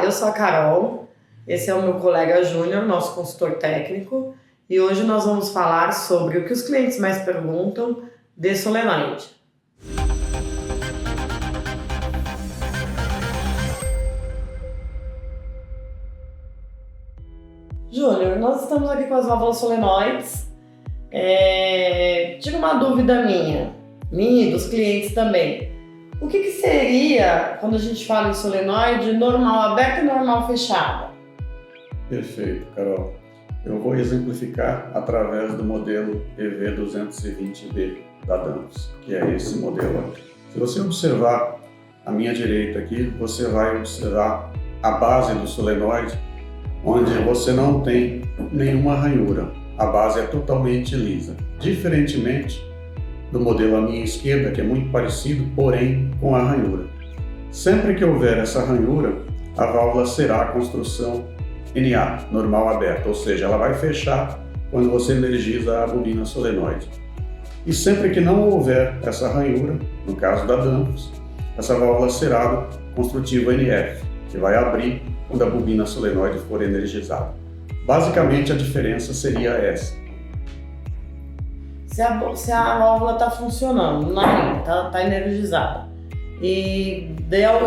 Olá, eu sou a Carol, esse é o meu colega Júnior, nosso consultor técnico, e hoje nós vamos falar sobre o que os clientes mais perguntam de solenoide. Júnior, nós estamos aqui com as válvulas solenoides. Tive uma dúvida minha e dos clientes também. O que seria, quando a gente fala em solenoide, normal aberta e normal fechada? Perfeito, Carol. Eu vou exemplificar através do modelo EV220B da Danfoss, que é esse modelo aqui. Se você observar à minha direita aqui, você vai observar a base do solenoide, onde você não tem nenhuma ranhura. A base é totalmente lisa, diferentemente do modelo à minha esquerda, que é muito parecido, porém com a ranhura. Sempre que houver essa ranhura, a válvula será a construção NA, normal aberta, ou seja, ela vai fechar quando você energiza a bobina solenoide. E sempre que não houver essa ranhura, no caso da Danfoss, essa válvula será construtiva NF, que vai abrir quando a bobina solenoide for energizada. Basicamente, a diferença seria essa. Se a válvula está funcionando, está energizada, e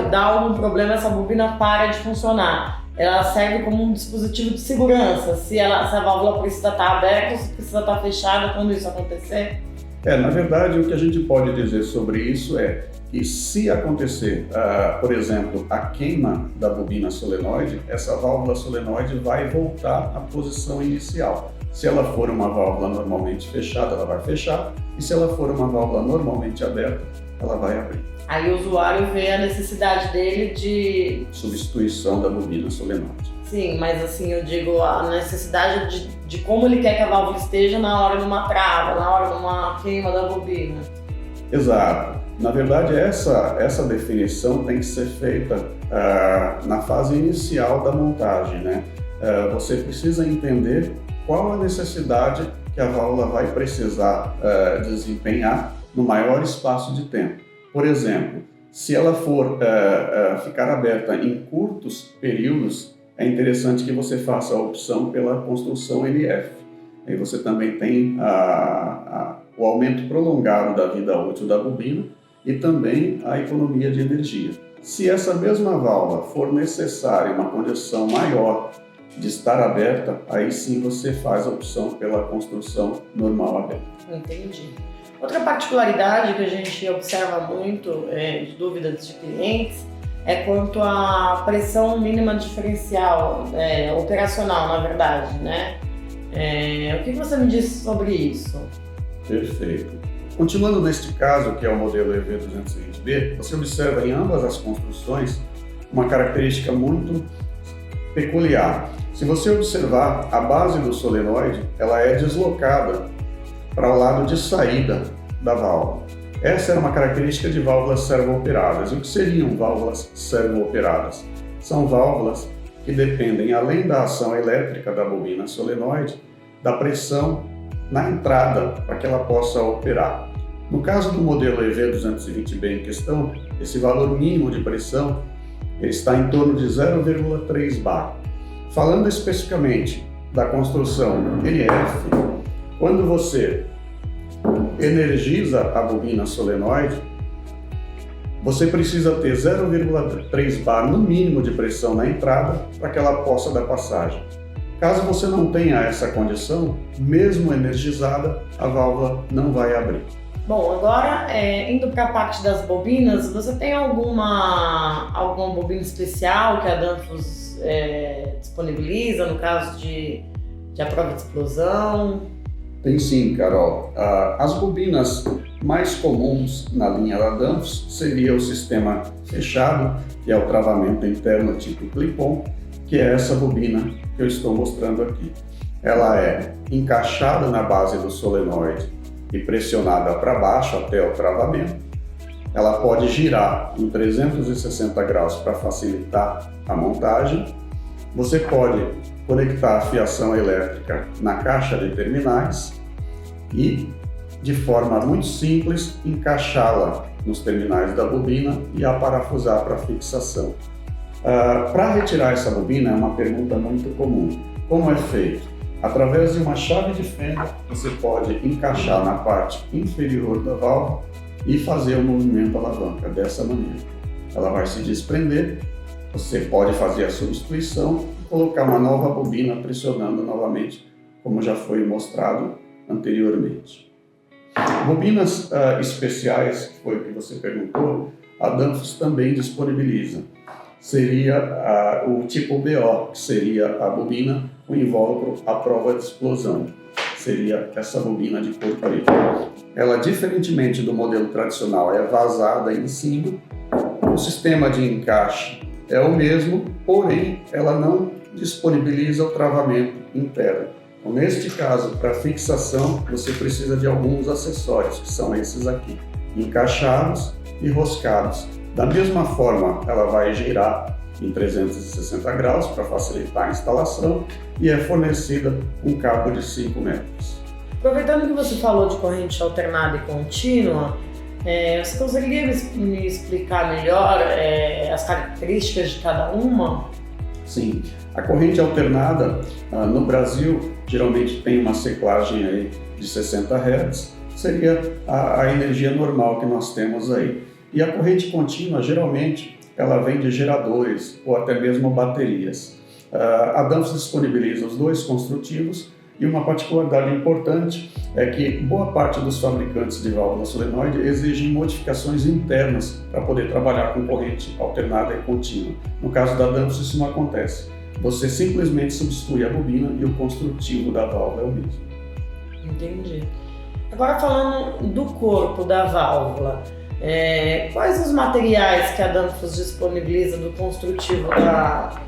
dá algum problema, essa bobina para de funcionar. Ela serve como um dispositivo de segurança, se a válvula precisa estar aberta ou se precisa estar fechada quando isso acontecer? Na verdade, o que a gente pode dizer sobre isso é que se acontecer, por exemplo, a queima da bobina solenoide, essa válvula solenoide vai voltar à posição inicial. Se ela for uma válvula normalmente fechada, ela vai fechar, e se ela for uma válvula normalmente aberta, ela vai abrir. Aí o usuário vê a necessidade dele de substituição da bobina solenoide. Sim, mas assim, eu digo a necessidade de como ele quer que a válvula esteja na hora de uma trava, na hora de uma queima da bobina. Exato. Na verdade, essa definição tem que ser feita na fase inicial da montagem, né? Você precisa entender qual a necessidade que a válvula vai precisar desempenhar no maior espaço de tempo. Por exemplo, se ela for ficar aberta em curtos períodos, é interessante que você faça a opção pela construção NF. Aí você também tem o aumento prolongado da vida útil da bobina e também a economia de energia. Se essa mesma válvula for necessária uma condição maior de estar aberta, aí sim você faz a opção pela construção normal aberta. Entendi. Outra particularidade que a gente observa muito de dúvidas de clientes é quanto à pressão mínima diferencial, operacional, na verdade, né? O que você me disse sobre isso? Perfeito. Continuando neste caso, que é o modelo EV220B, você observa em ambas as construções uma característica muito peculiar. Se você observar, a base do solenoide, ela é deslocada para o lado de saída da válvula. Essa é uma característica de válvulas servo-operadas. E o que seriam válvulas servo-operadas? São válvulas que dependem, além da ação elétrica da bobina solenoide, da pressão na entrada para que ela possa operar. No caso do modelo EV220B em questão, esse valor mínimo de pressão ele está em torno de 0,3 bar. Falando especificamente da construção NF, quando você energiza a bobina solenoide, você precisa ter 0,3 bar no mínimo de pressão na entrada para que ela possa dar passagem. Caso você não tenha essa condição, mesmo energizada, a válvula não vai abrir. Bom, agora indo para a parte das bobinas, você tem alguma bobina especial que a Danfoss disponibiliza no caso de a prova de explosão? Tem sim, Carol. As bobinas mais comuns na linha da Danfoss seria o sistema fechado, que é o travamento interno tipo clip-on, que é essa bobina que eu estou mostrando aqui. Ela é encaixada na base do solenoide e pressionada para baixo até o travamento. Ela pode girar em 360 graus para facilitar a montagem. Você pode conectar a fiação elétrica na caixa de terminais e, de forma muito simples, encaixá-la nos terminais da bobina e a parafusar para fixação. Para retirar essa bobina é uma pergunta muito comum. Como é feito? Através de uma chave de fenda, você pode encaixar na parte inferior da válvula e fazer o movimento alavanca dessa maneira. Ela vai se desprender, você pode fazer a substituição e colocar uma nova bobina pressionando novamente, como já foi mostrado anteriormente. Bobinas especiais, que foi o que você perguntou, a Danfoss também disponibiliza. Seria o tipo BO, que seria a bobina com invólucro à prova de explosão. Seria essa bobina de corpo livre. Ela, diferentemente do modelo tradicional, é vazada em cima. O sistema de encaixe é o mesmo, porém ela não disponibiliza o travamento interno. Então, neste caso, para fixação, você precisa de alguns acessórios, que são esses aqui, encaixados e roscados. Da mesma forma, ela vai girar em 360 graus para facilitar a instalação e é fornecida um cabo de 5 metros. Aproveitando que você falou de corrente alternada e contínua, você conseguiria me explicar melhor as características de cada uma? Sim, a corrente alternada no Brasil geralmente tem uma ciclagem aí de 60 Hz, seria a energia normal que nós temos aí. E a corrente contínua, geralmente, ela vem de geradores ou até mesmo baterias. A Danfoss disponibiliza os dois construtivos e uma particularidade importante é que boa parte dos fabricantes de válvula solenoide exigem modificações internas para poder trabalhar com corrente alternada e contínua. No caso da Danfoss, isso não acontece. Você simplesmente substitui a bobina e o construtivo da válvula é o mesmo. Entendi. Agora falando do corpo da válvula, quais os materiais que a Danfoss disponibiliza do construtivo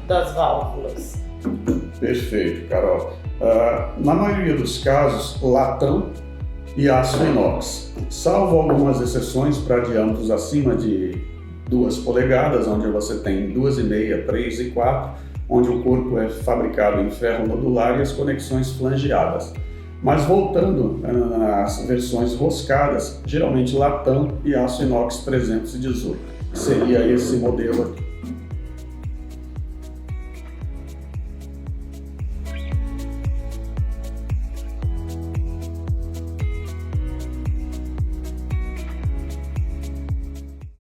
das válvulas? Perfeito, Carol. Na maioria dos casos, latão e aço inox, salvo algumas exceções para diâmetros acima de 2 polegadas, onde você tem 2,5, 3 e 4, onde o corpo é fabricado em ferro nodular e as conexões flangeadas. Mas voltando nas versões roscadas, geralmente latão e aço inox 318, que seria esse modelo aqui.